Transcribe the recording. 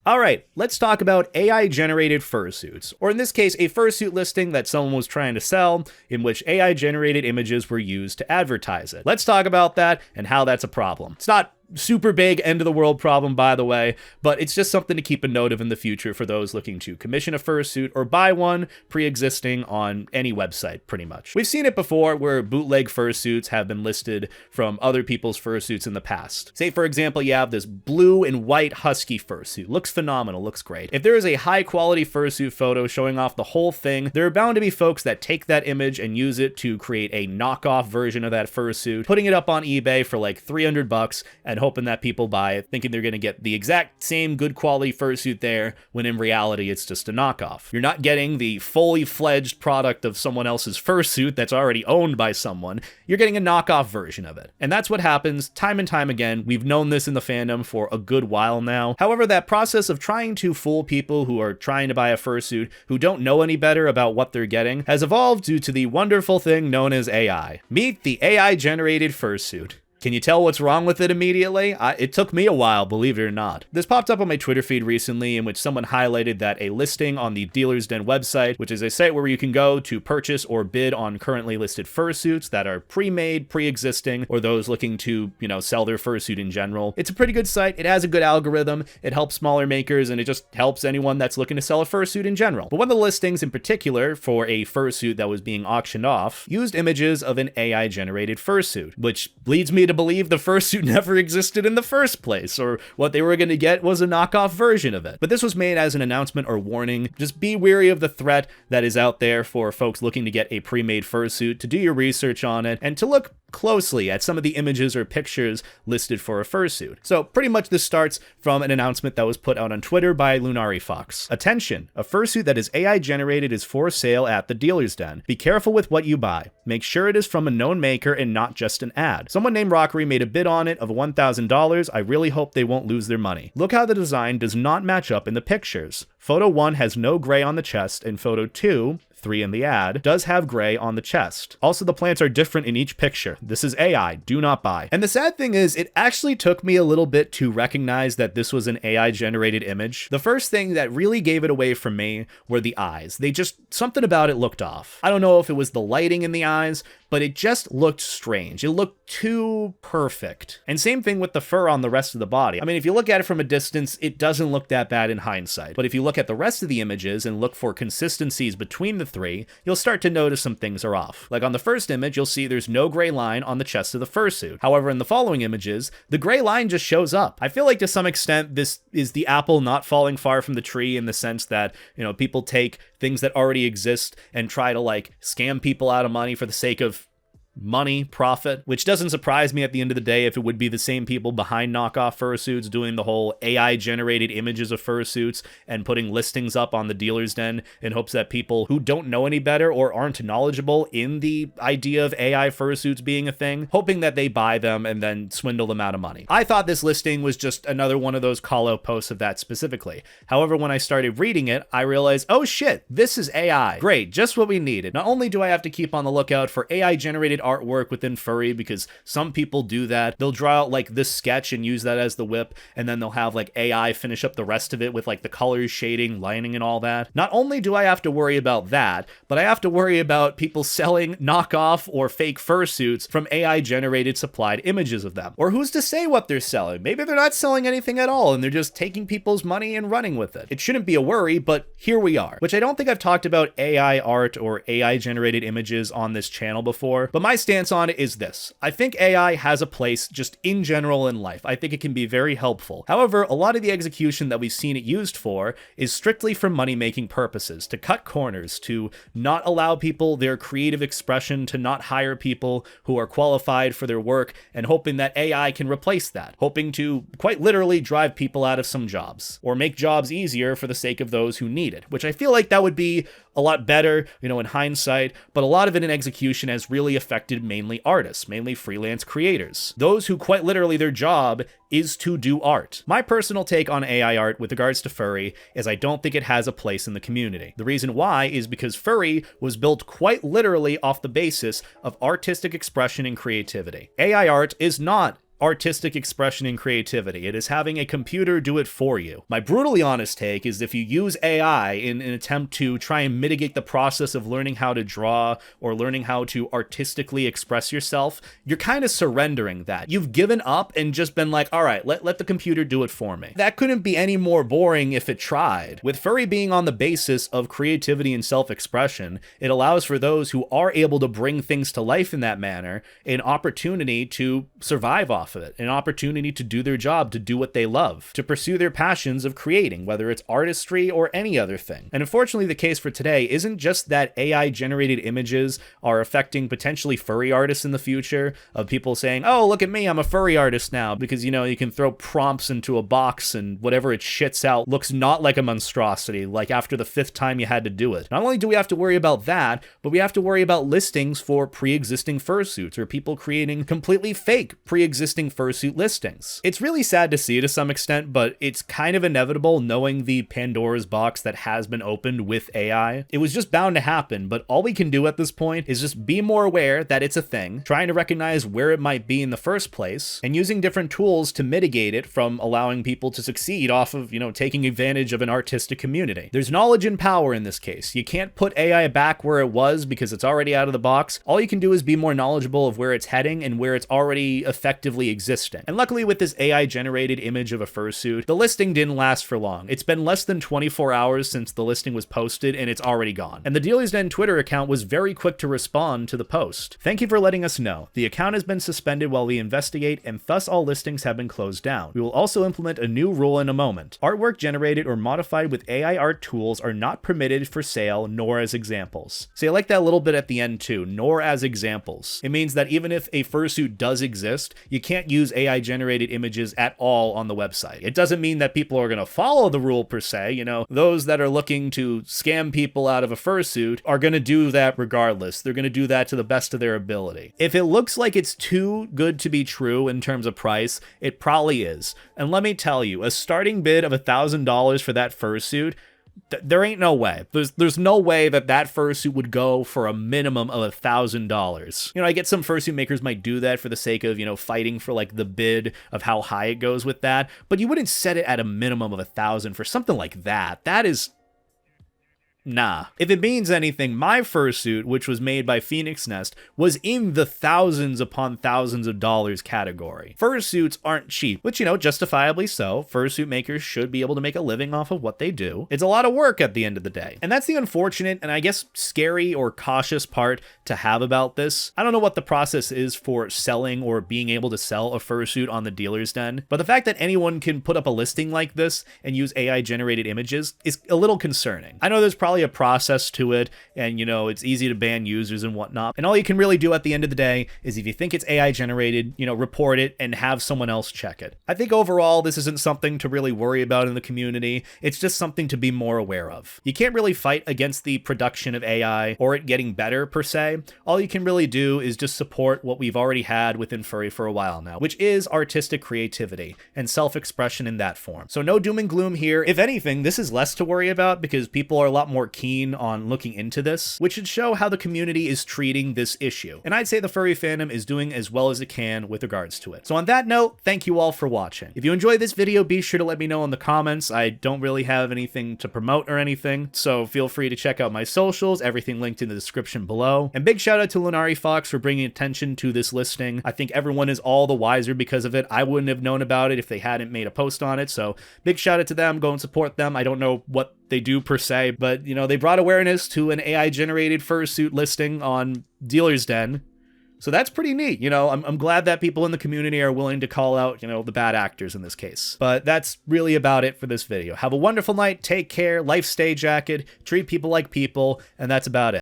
Alright, let's talk about AI-generated fursuits, or in this case, a fursuit listing that someone was trying to sell, in which AI-generated images were used to advertise it. Let's talk about that and how that's a problem. It's not super big end of the world problem, by the way, but it's just something to keep a note of in the future for those looking to commission a fursuit or buy one pre-existing on any website, pretty much. We've seen it before where bootleg fursuits have been listed from other people's fursuits in the past. Say, for example, you have this blue and white husky fursuit. Looks phenomenal, looks great. If there is a high quality fursuit photo showing off the whole thing, there are bound to be folks that take that image and use it to create a knockoff version of that fursuit, putting it up on eBay for like $300 and hoping that people buy it, thinking they're going to get the exact same good quality fursuit there, when in reality it's just a knockoff. You're not getting the fully fledged product of someone else's fursuit that's already owned by someone. You're getting a knockoff version of it. And that's what happens time and time again. We've known this in the fandom for a good while now. However, that process of trying to fool people who are trying to buy a fursuit who don't know any better about what they're getting has evolved due to the wonderful thing known as AI. Meet the AI-generated fursuit. Can you tell what's wrong with it immediately? It took me a while, believe it or not. This popped up on my Twitter feed recently, in which someone highlighted that a listing on the Dealer's Den website, which is a site where you can go to purchase or bid on currently listed fursuits that are pre-made, pre-existing, or those looking to, sell their fursuit in general. It's a pretty good site. It has a good algorithm. It helps smaller makers, and it just helps anyone that's looking to sell a fursuit in general. But one of the listings in particular for a fursuit that was being auctioned off used images of an AI-generated fursuit, which leads me to believe the fursuit never existed in the first place, or what they were going to get was a knockoff version of it. But this was made as an announcement or warning. Just be wary of the threat that is out there for folks looking to get a pre-made fursuit, to do your research on it, and to look closely at some of the images or pictures listed for a fursuit. So pretty much this starts from an announcement that was put out on Twitter by Lunari Fox. Attention, a fursuit that is AI generated is for sale at the Dealer's Den. Be careful with what you buy. Make sure it is from a known maker and not just an ad. Someone named Rockery made a bid on it of $1,000. I really hope they won't lose their money. Look how the design does not match up in the pictures. Photo 1 has no gray on the chest, and photo 2, 3 in the ad, does have gray on the chest. Also, the plants are different in each picture. This is AI, do not buy. And the sad thing is, it actually took me a little bit to recognize that this was an AI generated image. The first thing that really gave it away for me were the eyes. Something about it looked off. I don't know if it was the lighting in the eyes, but it just looked strange. It looked too perfect. And same thing with the fur on the rest of the body. I mean, if you look at it from a distance, it doesn't look that bad in hindsight. But if you look at the rest of the images and look for consistencies between the three, you'll start to notice some things are off. Like on the first image, you'll see there's no gray line on the chest of the fursuit. However, in the following images, the gray line just shows up. I feel like to some extent, this is the apple not falling far from the tree, in the sense that, people take things that already exist and try to scam people out of money for the sake of money, profit, which doesn't surprise me at the end of the day if it would be the same people behind knockoff fursuits doing the whole AI generated images of fursuits and putting listings up on the Dealer's Den in hopes that people who don't know any better or aren't knowledgeable in the idea of AI fursuits being a thing, hoping that they buy them and then swindle them out of money. I thought this listing was just another one of those call-out posts of that specifically. However, when I started reading it, I realized, oh shit, this is AI. Great, just what we needed. Not only do I have to keep on the lookout for AI generated artwork within furry, because some people do that. They'll draw out this sketch and use that as the whip, and then they'll have AI finish up the rest of it with the colors, shading, lining, and all that. Not only do I have to worry about that, but I have to worry about people selling knockoff or fake fursuits from AI generated supplied images of them. Or who's to say what they're selling? Maybe they're not selling anything at all and they're just taking people's money and running with it. It shouldn't be a worry, but here we are. Which I don't think I've talked about AI art or AI generated images on this channel before, but my stance on it is this. I think AI has a place just in general in life. I think it can be very helpful. However, a lot of the execution that we've seen it used for is strictly for money-making purposes, to cut corners, to not allow people their creative expression, to not hire people who are qualified for their work, and hoping that AI can replace that, hoping to quite literally drive people out of some jobs, or make jobs easier for the sake of those who need it, which I feel like that would be a lot better, in hindsight, but a lot of it in execution has really affected mainly artists, mainly freelance creators, those who quite literally their job is to do art. My personal take on AI art with regards to furry is I don't think it has a place in the community. The reason why is because furry was built quite literally off the basis of artistic expression and creativity. AI art is not artistic expression and creativity. It is having a computer do it for you. My brutally honest take is if you use AI in an attempt to try and mitigate the process of learning how to draw or learning how to artistically express yourself, you're kind of surrendering that. You've given up and just been like, all right, let the computer do it for me. That couldn't be any more boring if it tried. With furry being on the basis of creativity and self-expression, it allows for those who are able to bring things to life in that manner an opportunity to survive off of it, an opportunity to do their job, to do what they love, to pursue their passions of creating, whether it's artistry or any other thing. And unfortunately, the case for today isn't just that AI-generated images are affecting potentially furry artists in the future, of people saying, oh, look at me, I'm a furry artist now, because, you know, you can throw prompts into a box and whatever it shits out looks not like a monstrosity, like after the 5th time you had to do it. Not only do we have to worry about that, but we have to worry about listings for pre-existing fursuits, or people creating completely fake pre-existing fursuit listings. It's really sad to see to some extent, but it's kind of inevitable knowing the Pandora's box that has been opened with AI. It was just bound to happen, but all we can do at this point is just be more aware that it's a thing, trying to recognize where it might be in the first place, and using different tools to mitigate it from allowing people to succeed off of, you know, taking advantage of an artistic community. There's knowledge and power in this case. You can't put AI back where it was because it's already out of the box. All you can do is be more knowledgeable of where it's heading and where it's already effectively existing. And luckily with this AI-generated image of a fursuit, the listing didn't last for long. It's been less than 24 hours since the listing was posted and it's already gone. And the Dealer's Den Twitter account was very quick to respond to the post. Thank you for letting us know. The account has been suspended while we investigate, and thus all listings have been closed down. We will also implement a new rule in a moment. Artwork generated or modified with AI art tools are not permitted for sale nor as examples. See, I like that little bit at the end too, nor as examples. It means that even if a fursuit does exist, you can't use AI generated images at all on the website. It doesn't mean that people are going to follow the rule per se. You know, those that are looking to scam people out of a fursuit are going to do that regardless. They're going to do that to the best of their ability. If it looks like it's too good to be true in terms of price, it probably is. And let me tell you, a starting bid of $1,000 for that fursuit, there ain't no way. There's no way that fursuit would go for a minimum of $1,000. You know, I get some fursuit makers might do that for the sake of, you know, fighting for like the bid of how high it goes with that, but you wouldn't set it at a minimum of $1,000 for something like that. That is... Nah. If it means anything, my fursuit, which was made by Phoenix Nest, was in the thousands upon thousands of dollars category. Fursuits aren't cheap, which, you know, justifiably so. Fursuit makers should be able to make a living off of what they do. It's a lot of work at the end of the day. And that's the unfortunate and I guess scary or cautious part to have about this. I don't know what the process is for selling or being able to sell a fursuit on the Dealer's Den, but the fact that anyone can put up a listing like this and use AI generated images is a little concerning. I know there's probably a process to it, and you know, it's easy to ban users and whatnot, and all you can really do at the end of the day is if you think it's AI generated, you know, report it and have someone else check it. I think overall this isn't something to really worry about in the community. It's just something to be more aware of. You can't really fight against the production of AI or it getting better per se. All you can really do is just support what we've already had within furry for a while now, which is artistic creativity and self-expression in that form. So no doom and gloom here. If anything, this is less to worry about because people are a lot more keen on looking into this, which should show how the community is treating this issue. And I'd say the furry fandom is doing as well as it can with regards to it. So on that note, thank you all for watching. If you enjoyed this video, be sure to let me know in the comments. I don't really have anything to promote or anything, so feel free to check out my socials, everything linked in the description below. And big shout out to Lunari Fox for bringing attention to this listing. I think everyone is all the wiser because of it. I wouldn't have known about it if they hadn't made a post on it, so big shout out to them. Go and support them. I don't know what they do per se, but you know, they brought awareness to an AI generated fursuit listing on Dealer's Den. So that's pretty neat. You know, I'm glad that people in the community are willing to call out, you know, the bad actors in this case. But that's really about it for this video. Have a wonderful night. Take care. Life stay jacket. Treat people like people. And that's about it.